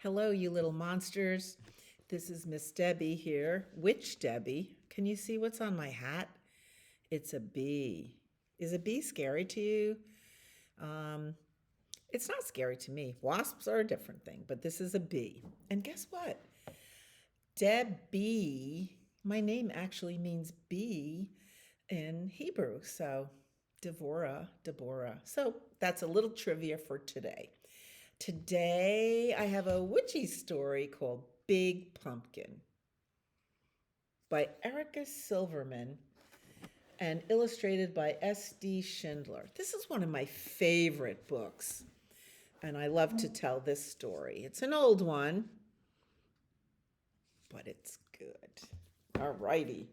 Hello, you little monsters. This is Miss Debbie here. Witch Debbie. Can you see what's on my hat? It's a bee. Is a bee scary to you? Um, it's not scary to me. Wasps are a different thing, but this is a bee. And guess what? Debbie, my name actually means bee in Hebrew. So, Deborah. So, that's a little trivia for today. Today, I have a witchy story called Big Pumpkin by Erica Silverman and illustrated by S.D. Schindler. This is one of my favorite books, and I love to tell this story. It's an old one, but it's good. All righty.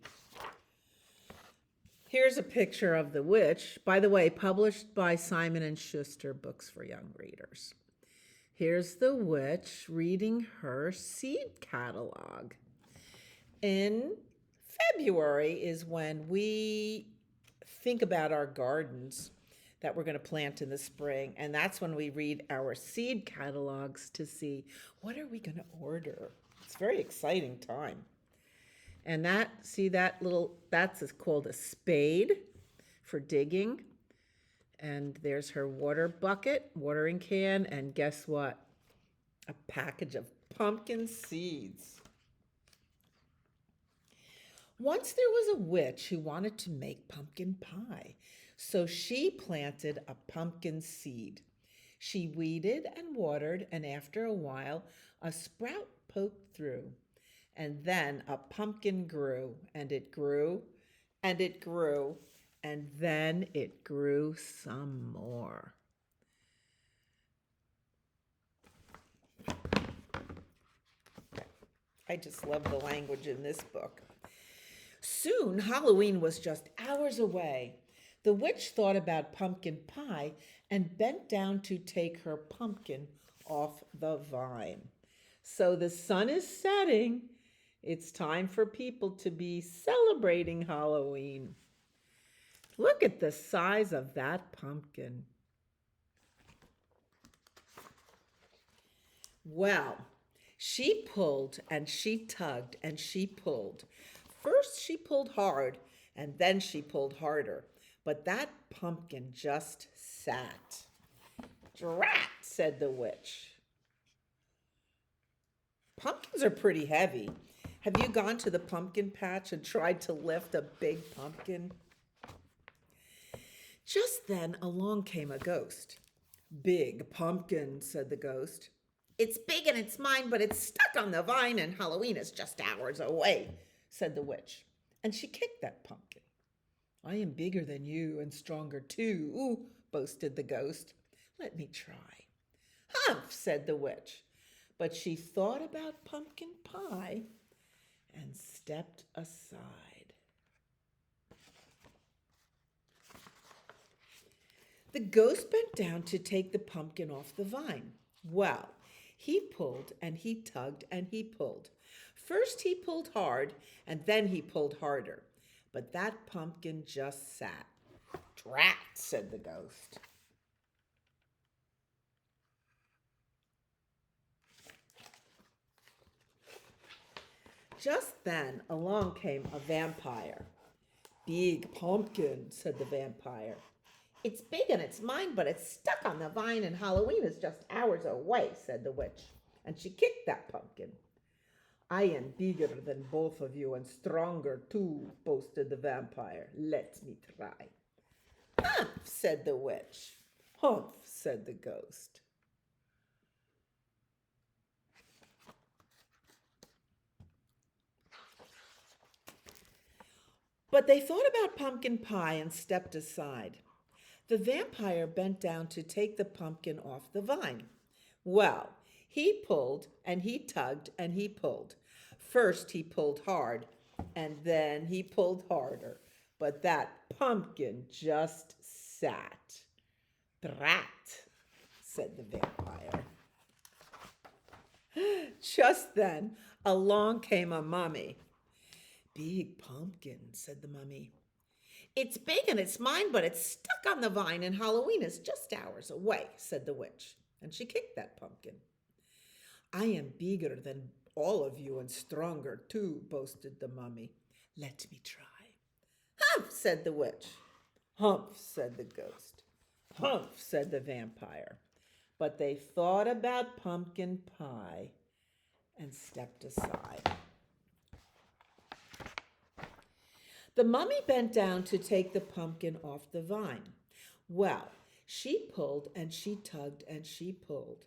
Here's a picture of the witch, by the way, published by Simon and Schuster Books for Young Readers. Here's the witch reading her seed catalog. In February is when we think about our gardens that we're going to plant in the spring, and that's when we read our seed catalogs to see what are we going to order. It's a very exciting time. And that's called a spade for digging. And there's her water bucket, watering can, and guess what? A package of pumpkin seeds. Once there was a witch who wanted to make pumpkin pie, so she planted a pumpkin seed. She weeded and watered, and after a while, a sprout poked through. And then a pumpkin grew, and it grew, and it grew, and then it grew some more. I just love the language in this book. Soon, Halloween was just hours away. The witch thought about pumpkin pie and bent down to take her pumpkin off the vine. So the sun is setting. It's time for people to be celebrating Halloween. Look at the size of that pumpkin. Well, she pulled and she tugged and she pulled. First, she pulled hard and then she pulled harder. But that pumpkin just sat. Drat, said the witch. Pumpkins are pretty heavy. Have you gone to the pumpkin patch and tried to lift a big pumpkin? Just then along came a ghost. Big pumpkin, said the ghost. It's big and it's mine, but it's stuck on the vine and Halloween is just hours away, said the witch. And she kicked that pumpkin. I am bigger than you and stronger too, ooh, boasted the ghost. Let me try. Humph, said the witch. But she thought about pumpkin pie and stepped aside. The ghost bent down to take the pumpkin off the vine. Well, he pulled and he tugged and he pulled. First he pulled hard and then he pulled harder. But that pumpkin just sat. Drat, said the ghost. Just then along came a vampire. Big pumpkin, said the vampire. It's big and it's mine, but it's stuck on the vine and Halloween is just hours away, said the witch. And she kicked that pumpkin. I am bigger than both of you and stronger too, boasted the vampire. Let me try. Humph, said the witch. Humph, said the ghost. But they thought about pumpkin pie and stepped aside. The vampire bent down to take the pumpkin off the vine. Well, he pulled and he tugged and he pulled. First he pulled hard and then he pulled harder. But that pumpkin just sat. Drat, said the vampire. Just then along came a mummy. Big pumpkin, said the mummy. It's big and it's mine, but it's stuck on the vine and Halloween is just hours away, said the witch. And she kicked that pumpkin. I am bigger than all of you and stronger too, boasted the mummy. Let me try. Humph, said the witch. Humph, said the ghost. Humph, said the vampire. But they thought about pumpkin pie and stepped aside. The mummy bent down to take the pumpkin off the vine. Well, she pulled and she tugged and she pulled.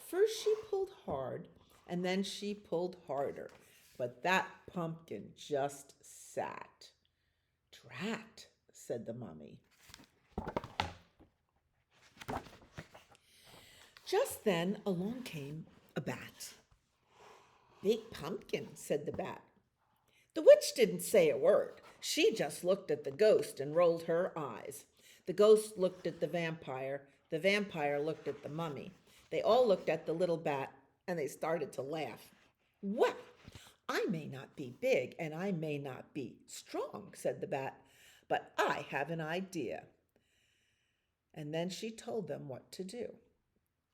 First she pulled hard and then she pulled harder, but that pumpkin just sat. Drat, said the mummy. Just then along came a bat. Big pumpkin, said the bat. The witch didn't say a word. She just looked at the ghost and rolled her eyes. The ghost looked at the vampire. The vampire looked at the mummy. They all looked at the little bat and they started to laugh. Well, I may not be big and I may not be strong, said the bat, but I have an idea. And then she told them what to do.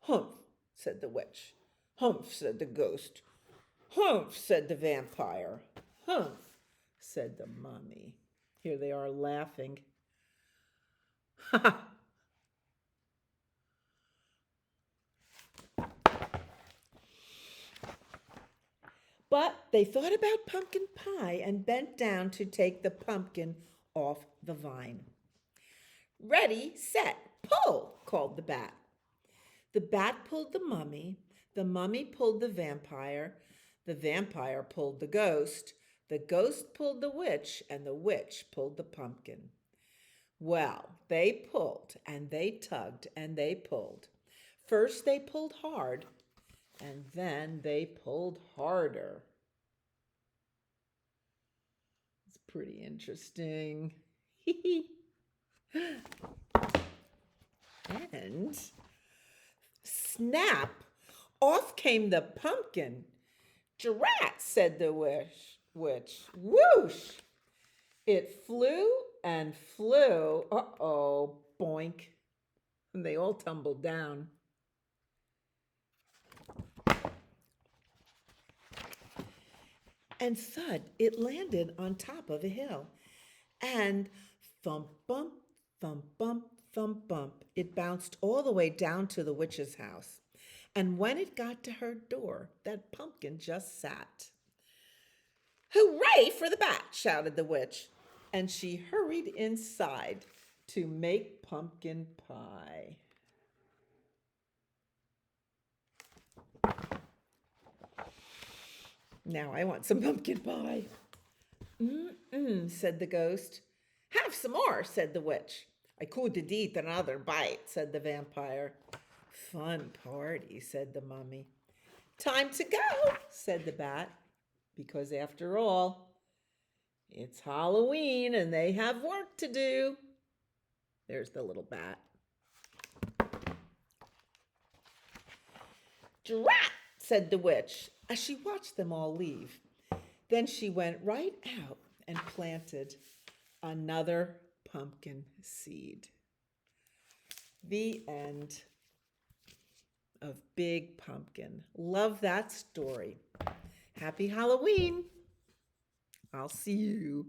Humph, said the witch. Humph, said the ghost. Humph, said the vampire. Humph, said the mummy. Here they are laughing. Ha ha! But they thought about pumpkin pie and bent down to take the pumpkin off the vine. Ready, set, pull, called the bat. The bat pulled the mummy pulled the vampire pulled the ghost pulled the witch, and the witch pulled the pumpkin. Well, they pulled and they tugged and they pulled. First they pulled hard, and then they pulled harder. It's pretty interesting. And snap, off came the pumpkin. Drat, said the witch. Whoosh! It flew and flew. Uh-oh, boink. And they all tumbled down. And thud, it landed on top of a hill. And thump, bump, thump, bump, thump, bump. It bounced all the way down to the witch's house. And when it got to her door, that pumpkin just sat. Hooray for the bat, shouted the witch. And she hurried inside to make pumpkin pie. Now I want some pumpkin pie. Said the ghost. Have some more, said the witch. I couldn't eat another bite, said the vampire. Fun party, said the mummy. Time to go, said the bat, because after all, it's Halloween and they have work to do. There's the little bat. Drat, said the witch, as she watched them all leave. Then she went right out and planted another pumpkin seed. The end of Big Pumpkin. Love that story. Happy Halloween. I'll see you